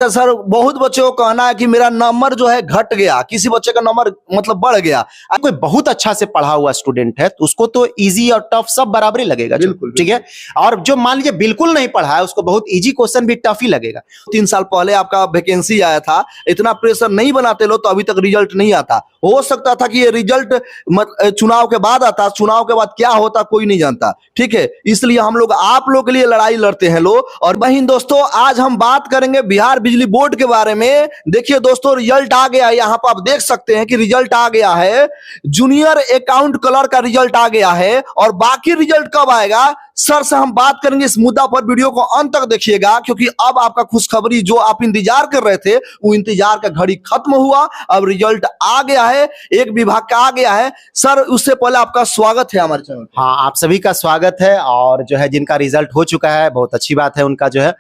तो सर बहुत बच्चों को कहना है कि मेरा नंबर जो है घट गया, किसी बच्चे का नंबर मतलब बढ़ गया। कोई बहुत अच्छा से पढ़ा हुआ स्टूडेंट है तो उसको तो इजी और टफ सब बराबर ही लगेगा, बिल्कुल, ठीक है। और जो मान लीजिए बिल्कुल नहीं पढ़ा है उसको बहुत इजी क्वेश्चन भी टफ ही लगेगा। 3 साल पहले आपका वैकेंसी आया था, इतना प्रेशर नहीं बनाते लोग तो अभी तक रिजल्ट नहीं आता। हो सकता था कि ये रिजल्ट चुनाव के बाद आता, चुनाव के बाद क्या होता कोई नहीं जानता, ठीक है। इसलिए हम लोग आप लोग के लिए लड़ाई लड़ते हैं लोग। और बहन दोस्तों, आज हम बात करेंगे बिहार बिजली बोर्ड के बारे में। देखिए दोस्तों, रिजल्ट आ गया, यहाँ पर आप देख सकते हैं कि रिजल्ट आ गया है। जूनियर अकाउंट क्लर्क का रिजल्ट आ गया है और बाकी रिजल्ट कब आएगा सर से हम बात करेंगे इस मुद्दा पर। वीडियो को अंत तक देखिएगा क्योंकि अब आपका खुशखबरी जो आप इंतजार कर रहे थे वो इंतजार का घड़ी खत्म हुआ। अब रिजल्ट आ गया है, एक विभाग का आ गया है। सर उससे पहले आपका स्वागत है हमारे चैनल। हाँ, आप सभी का स्वागत है। और जो है जिनका रिजल्ट हो चुका है बहुत अच्छी बात है, उनका जो है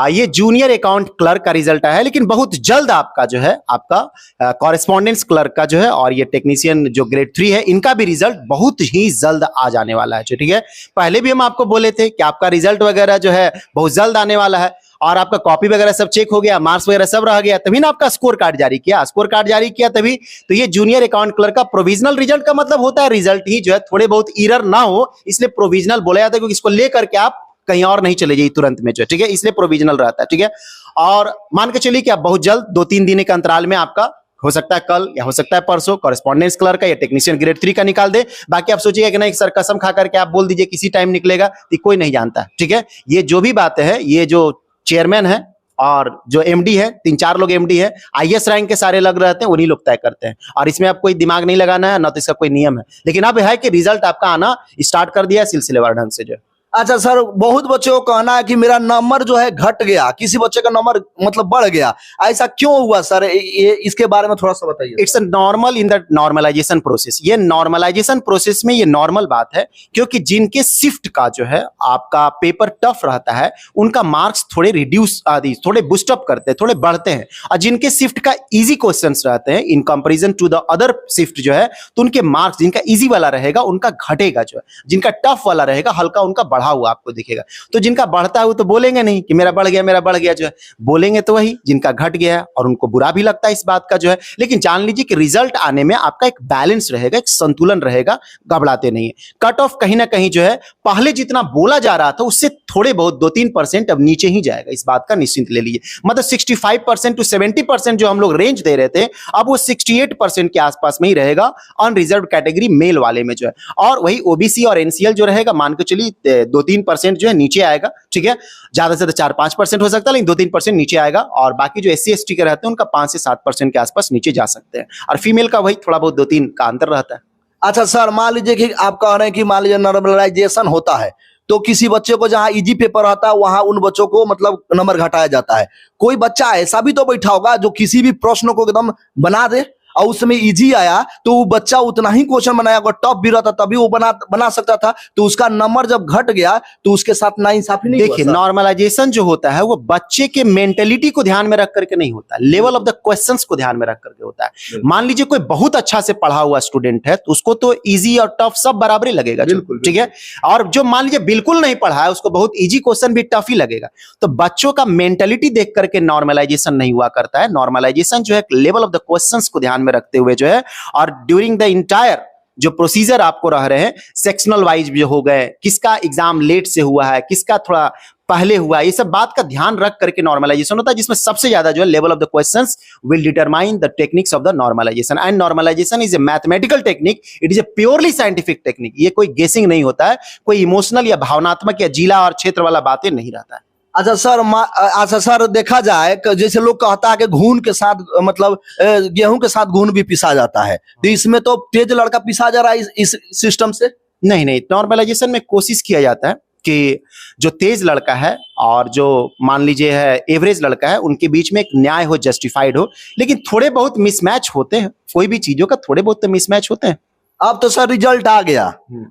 ये जूनियर अकाउंट क्लर्क का रिजल्ट आया है, लेकिन बहुत जल्द आपका जो है आपका कॉरेस्पॉन्डेंस क्लर्क का जो है और ये टेक्नीशियन जो ग्रेड 3 है इनका भी रिजल्ट बहुत ही जल्द आ जाने वाला है, ठीक है। पहले भी हम आपको बोले थे कि आपका रिजल्ट वगैरह जो है बहुत जल्द आने वाला है और आपका कॉपी वगैरह सब चेक हो गया, मार्क्स वगैरह सब रह गया, तभी ना आपका स्कोर कार्ड जारी किया। स्कोर कार्ड जारी किया तभी तो ये जूनियर अकाउंट क्लर्क का प्रोविजनल रिजल्ट का मतलब होता है रिजल्ट ही जो है थोड़े बहुत एरर ना हो, इसलिए प्रोविजनल बोला जाता है, क्योंकि इसको लेकर के आप कहीं और नहीं चले जाइए तुरंत में जो, ठीक है, इसलिए प्रोविजनल रहता है, ठीक है। और मान के चलिए कि आप बहुत जल्द 2-3 दिन के अंतराल में आपका हो सकता है कल या हो सकता है परसों कॉरेस्पॉन्डेंस क्लर्क का या टेक्नीशियन ग्रेड 3 का निकाल दे। बाकी आप सोचिएगा कि नहीं सर कसम खा करके आप बोल दीजिए किसी टाइम निकलेगा, तो कोई नहीं जानता, ठीक है। ये जो भी बातें है, ये जो चेयरमैन है और जो एमडी है, 3-4 लोग एमडी है, आईएएस रैंक के सारे लग रहते हैं, उन्हीं लोग तय करते हैं। और इसमें आप कोई दिमाग नहीं लगाना है, ना तो इसका कोई नियम है, लेकिन अब है कि रिजल्ट आपका आना स्टार्ट कर दिया है सिलसिलेवार ढंग से जो। अच्छा सर, बहुत बच्चों को कहना है कि मेरा नंबर जो है घट गया, किसी बच्चे का नंबर मतलब बढ़ गया, ऐसा क्यों हुआ सर? ये इसके बारे में थोड़ा सा बताइए। It's a normal in the normalization process. ये नॉर्मलाइजेशन प्रोसेस में ये नॉर्मल बात है, क्योंकि जिनके शिफ्ट का जो है आपका पेपर टफ रहता है उनका मार्क्स थोड़े रिड्यूस आदि थोड़े बूस्टअप करते हैं, थोड़े बढ़ते हैं। और जिनके शिफ्ट का इजी क्वेश्चंस रहते हैं in comparison to the other shift जो है, तो उनके मार्क्स जिनका इजी वाला रहेगा उनका घटेगा, जो है जिनका टफ वाला रहेगा हल्का उनका बढ़ा हुआ आपको दिखेगा। तो जिनका बढ़ता है वो तो बोलेंगे नहीं कि मेरा बढ़ गया, जो है बोलेंगे तो वही जिनका घट गया है, और उनको बुरा भी लगता है इस बात का जो है। लेकिन जान लीजिए कि रिजल्ट आने में आपका एक बैलेंस रहेगा, एक संतुलन रहेगा, घबराते नहीं है। कट ऑफ कहीं ना कहीं जो है पहले जितना बोला जा रहा था उससे थोड़े बहुत 2-3% अब नीचे ही जाएगा, इस बात का निश्चिंत ले लीजिए। मतलब 65% to 70% जो हम लोग रेंज दे रहे थे अब वो 68% के आसपास में ही रहेगा अनरिजर्व कैटेगरी मेल वाले में जो है। और वही ओबीसी और एनसीएल जो रहेगा मान के चलिए 2-3% जो है नीचे आएगा, ठीक है। ज्यादा से ज्यादा 4-5% हो सकता है, लेकिन 2-3% नीचे आएगा। और बाकी जो एससी एसटी के रहते हैं उनका 5 से 7% के आसपास नीचे जा सकते हैं, और फीमेल का वही थोड़ा बहुत 2-3 का अंतर रहता है। अच्छा सर, मान लीजिए कि आप कह रहे हैं कि मान लीजिए नॉर्मलाइजेशन होता है तो किसी बच्चे को जहां इजी पेपर आता है वहां उन बच्चों को मतलब नंबर घटाया जाता है। कोई बच्चा ऐसा भी तो बैठा होगा जो किसी भी प्रश्न को एकदम बना दे और उसमें इजी आया तो वो बच्चा उतना ही क्वेश्चन बनाया, अगर टफ भी रहता तभी वो बना सकता था, तो उसका नंबर जब घट गया तो उसके साथ नाइंसाफी नहीं हुआ। देखिए, नॉर्मलाइजेशन जो होता है वो बच्चे के मेंटेलिटी को ध्यान में रख करके नहीं होता, लेवल ऑफ द क्वेश्चंस को ध्यान में रख करके होता है। मान लीजिए कोई बहुत अच्छा से पढ़ा हुआ स्टूडेंट है तो उसको तो इजी और टफ सब बराबर ही लगेगा, ठीक है। और जो मान लीजिए बिल्कुल नहीं पढ़ा है उसको बहुत इजी क्वेश्चन भी टफ ही लगेगा। तो बच्चों का मेंटेलिटी देख करके नॉर्मलाइजेशन नहीं हुआ करता है। नॉर्मलाइजेशन जो है लेवल ऑफ द क्वेश्चंस को ध्यान में रखते हुए जो है, और ड्यूरिंग द इंटायर जो प्रोसीजर आपको रह रहे हैं सेक्शनल वाइज भी हो गए, किसका एग्जाम लेट से हुआ है, किसका थोड़ा पहले हुआ, ये सब बात का ध्यान रख करके नॉर्मलाइजेशन होता है, जिसमें सबसे ज्यादा जो है level of the questions will determine the techniques of the normalization. And normalization is a mathematical technique, it is a purely scientific technique. ये कोई गेसिंग नहीं होता है, कोई इमोशनल या भावनात्मक या जिला और क्षेत्र वाला बातें नहीं रहता है। अच्छा सर, देखा जाए जैसे लोग कहता है कि घून के साथ मतलब गेहूं के साथ घून भी पिसा जाता है, तो इसमें तो तेज लड़का पिसा जा रहा है इस सिस्टम से। नहीं, नॉर्मलाइजेशन में कोशिश किया जाता है कि जो तेज लड़का है और जो मान लीजिए है एवरेज लड़का है उनके बीच में एक न्याय हो, जस्टिफाइड हो। लेकिन थोड़े बहुत मिसमैच होते हैं, कोई भी चीजों का थोड़े बहुत तो मिसमैच होते हैं। अब तो सर रिजल्ट आ गया,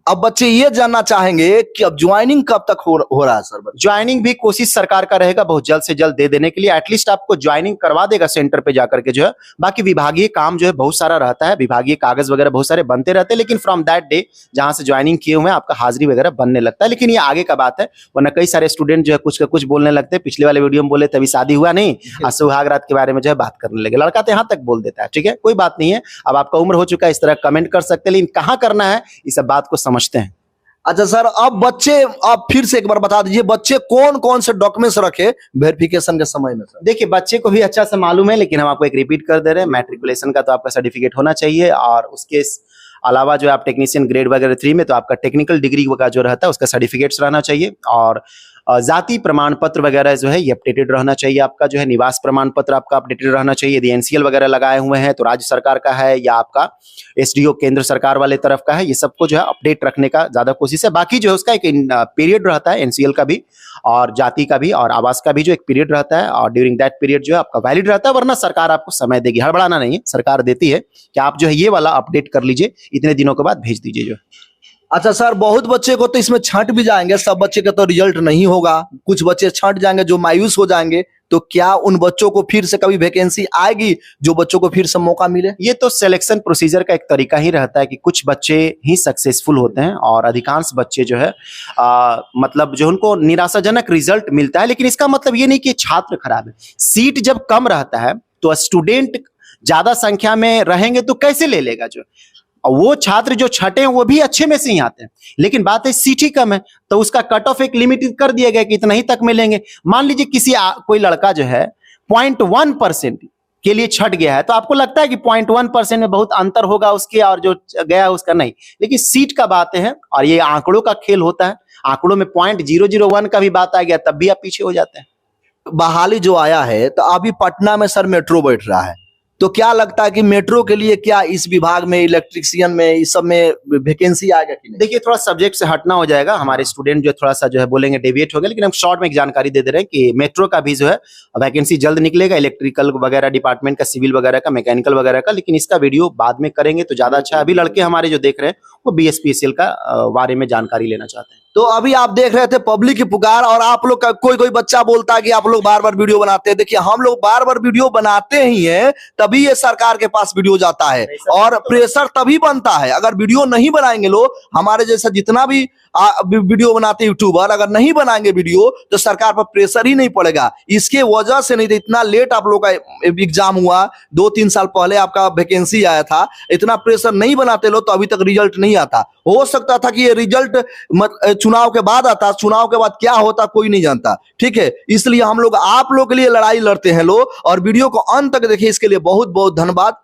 अब बच्चे ये जानना चाहेंगे कि अब ज्वाइनिंग कब तक हो रहा है सर? ज्वाइनिंग भी कोशिश सरकार का रहेगा बहुत जल्द से जल्द दे देने के लिए, एटलीस्ट आपको ज्वाइनिंग करवा देगा सेंटर पे जाकर के जो है। बाकी विभागीय काम जो है बहुत सारा रहता है, विभागीय कागज वगैरह बहुत सारे बनते रहते हैं, लेकिन फ्रॉम दैट डे जहां से ज्वाइनिंग किए हुए हैं आपका हाजिरी वगैरह बनने लगता है। लेकिन ये आगे का बात है, वरना कई सारे स्टूडेंट जो है कुछ का कुछ बोलने लगते हैं। पिछले वाले वीडियो में बोले तभी शादी हुआ नहीं, आज सुहाग रात के बारे में जो है बात करने लगे। लड़का तो यहाँ तक बोल देता है, ठीक है कोई बात नहीं है, अब आपका उम्र हो चुका है, इस तरह कमेंट कर सकते हैं, लेकिन कहाँ करना है इस सब बात को समझते हैं। अच्छा सर, अब बच्चे, आप फिर से एक बार बता दीजिए, बच्चे कौन कौन से डॉक्यूमेंट्स रखे वेरिफिकेशन के समय में सर? देखिए बच्चे को भी अच्छा से मालूम है, लेकिन हम आपको एक रिपीट कर दे रहे हैं। मैट्रिकुलेशन का तो आपका सर्टिफिकेट होना चाहिए, और उसके अलावा जो आप टेक्नीशियन ग्रेड वगैरह 3 में तो आपका टेक्निकल डिग्री का जो रहता है उसका सर्टिफिकेट्स रहना चाहिए, और जाति प्रमाण पत्र वगैरह जो है ये अपडेटेड रहना चाहिए। आपका जो है निवास प्रमाण पत्र आपका अपडेटेड रहना चाहिए। यदि एनसीएल वगैरह लगाए हुए हैं तो राज्य सरकार का है या आपका एसडीओ केंद्र सरकार वाले तरफ का है, ये सबको जो है अपडेट रखने का ज्यादा कोशिश है। बाकी जो है उसका एक पीरियड रहता है एनसीएल का भी और जाति का भी और आवास का भी जो एक पीरियड रहता है, और ड्यूरिंग दैट पीरियड जो है आपका वैलिड रहता है, वरना सरकार आपको समय देगी। हड़बड़ाना नहीं है, सरकार देती है कि आप जो है ये वाला अपडेट कर लीजिए, इतने दिनों के बाद भेज दीजिए जो। अच्छा सर, बहुत बच्चे को तो इसमें छंट भी जाएंगे, सब बच्चे का तो रिजल्ट नहीं होगा, कुछ बच्चे छंट जाएंगे जो मायूस हो जाएंगे, तो क्या उन बच्चों को फिर से कभी वैकेंसी आएगी जो बच्चों को फिर से मौका मिले? ये तो सिलेक्शन प्रोसीजर का एक तरीका ही रहता है कि कुछ बच्चे ही सक्सेसफुल होते हैं और अधिकांश बच्चे जो है मतलब जो उनको निराशाजनक रिजल्ट मिलता है। लेकिन इसका मतलब ये नहीं कि छात्र खराब है। सीट जब कम रहता है तो स्टूडेंट ज्यादा संख्या में रहेंगे तो कैसे ले लेगा जो, और वो छात्र जो छठे हैं वो भी अच्छे में से ही आते हैं, लेकिन बात है सीट ही कम है तो उसका कट ऑफ एक लिमिटेड कर दिया गया कि इतना ही तक मिलेंगे। मान लीजिए किसी कोई लड़का जो है 0.1% के लिए छट गया है, तो आपको लगता है कि 0.1% में बहुत अंतर होगा उसके और जो गया है उसका, नहीं। लेकिन सीट का बात है और ये आंकड़ों का खेल होता है, आंकड़ों में 0.001 का भी बात आ गया तब भी आप पीछे हो जाते हैं। बहाली जो आया है, तो अभी पटना में सर मेट्रो बैठ रहा है, तो क्या लगता है कि मेट्रो के लिए क्या इस विभाग में, इलेक्ट्रिशियन में, इस सब में वैकेंसी आएगा कि नहीं? देखिए थोड़ा सब्जेक्ट से हटना हो जाएगा, हमारे स्टूडेंट जो थोड़ा सा जो है बोलेंगे डेविएट हो गए, लेकिन हम शॉर्ट में एक जानकारी दे दे रहे हैं कि मेट्रो का भी जो है वैकेंसी जल्द निकलेगा, इलेक्ट्रिकल वगैरह डिपार्टमेंट का, सिविल वगैरह का, मैकेनिकल वगैरह का, लेकिन इसका वीडियो बाद में करेंगे तो ज्यादा अच्छा है। अभी लड़के हमारे जो देख रहे हैं वो बीएसपीसीएल का बारे में जानकारी लेना चाहते हैं। तो अभी आप देख रहे थे पब्लिक की पुकार, और आप लोग का कोई बच्चा बोलता है कि आप लोग बार बार वीडियो बनाते हैं। देखिए हम लोग बार बार वीडियो बनाते ही हैं, तभी ये सरकार के पास वीडियो जाता है, और प्रेशर तभी बनता है। अगर वीडियो नहीं बनाएंगे लोग, हमारे जैसा जितना भी वीडियो बनाते यूट्यूबर, अगर नहीं बनाएंगे वीडियो तो सरकार पर प्रेशर ही नहीं पड़ेगा। इसके वजह से नहीं तो इतना लेट आप लोग का एग्जाम हुआ, 2-3 साल पहले आपका वैकेंसी आया था, इतना प्रेशर नहीं बनाते लोग तो अभी तक रिजल्ट नहीं आता। हो सकता था कि ये रिजल्ट चुनाव के बाद आता, चुनाव के बाद क्या होता कोई नहीं जानता, ठीक है। इसलिए हम लोग आप लोग के लिए लड़ाई लड़ते हैं लोग, और वीडियो को अंत तक देखिए, इसके लिए बहुत बहुत धन्यवाद।